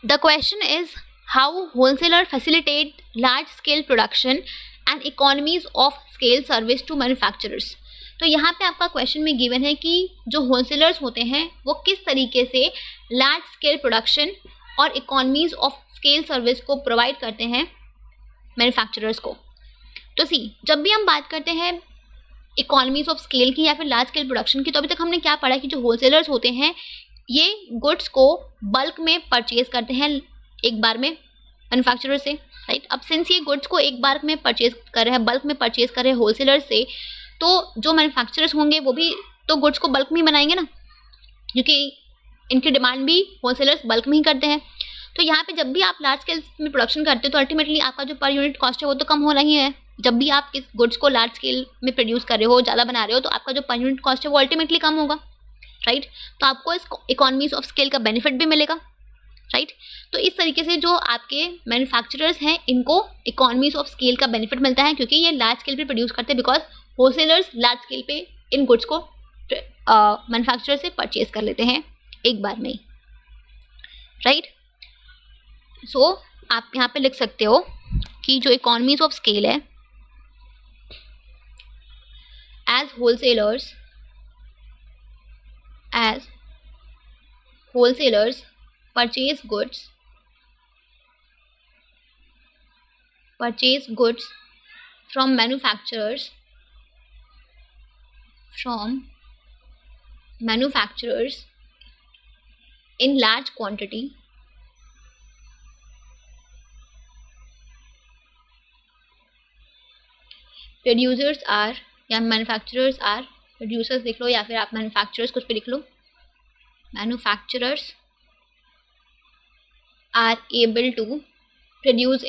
The question is how wholesaler facilitate large scale production and economies of scale service to manufacturers. तो यहाँ पे आपका question में given है कि जो होलसेलर्स होते हैं वो किस तरीके से लार्ज स्केल प्रोडक्शन और इकोनॉमीज ऑफ स्केल सर्विस को प्रोवाइड करते हैं मैन्युफैक्चरर्स को. तो जब भी हम बात करते हैं इकोनॉमीज ऑफ स्केल की या फिर लार्ज स्केल प्रोडक्शन की, तो अभी तक हमने क्या पढ़ा कि जो होलसेलर्स होते हैं ये गुड्स को बल्क में परचेज करते हैं एक बार में मैन्युफैक्चरर से, राइट. अब सिंस ये गुड्स को एक बार में परचेज कर रहे हैं, बल्क में परचेज कर रहे हैं होलसेलर से, तो जो मैन्युफैक्चरर्स होंगे वो भी तो गुड्स को बल्क में ही बनाएंगे ना, क्योंकि इनकी डिमांड भी होलसेलर्स बल्क में ही करते हैं. तो यहाँ पे जब भी आप लार्ज स्केल में प्रोडक्शन करते हो तो अल्टीमेटली आपका जो पर यूनिट कॉस्ट है वो तो कम होना ही है. जब भी आप इस गुड्स को लार्ज स्केल में प्रोड्यूस कर रहे हो, ज़्यादा बना रहे हो, तो आपका जो पर यूनिट कॉस्ट है वो अल्टीमेटली कम होगा, राइट. तो आपको इस इकोनॉमीज ऑफ स्केल का बेनिफिट भी मिलेगा, राइट. तो इस तरीके से जो आपके मैन्युफैक्चरर्स हैं इनको इकोनॉमीज ऑफ स्केल का बेनिफिट मिलता है, क्योंकि ये लार्ज स्केल पे प्रोड्यूस करते हैं, बिकॉज होलसेलर्स लार्ज स्केल पे इन गुड्स को मैन्युफैक्चरर से परचेज कर लेते हैं एक बार में, राइट. सो आप यहाँ पे लिख सकते हो कि जो इकोनॉमीज ऑफ स्केल है, as wholesalers purchase goods from manufacturers in large quantity, producers are या manufacturers are, producers लिख लो या फिर आप manufacturers कुछ भी लिख लो, manufacturers are able to produce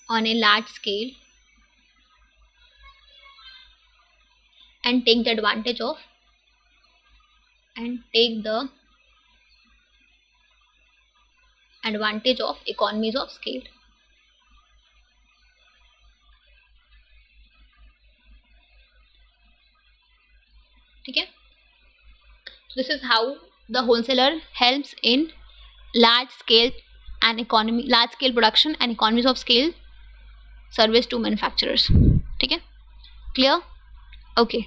on a large scale and take the advantage of economies of scale. ठीक है. This is how the wholesaler helps in large scale production and economies of scale service to manufacturers. ठीक है, clear? Okay.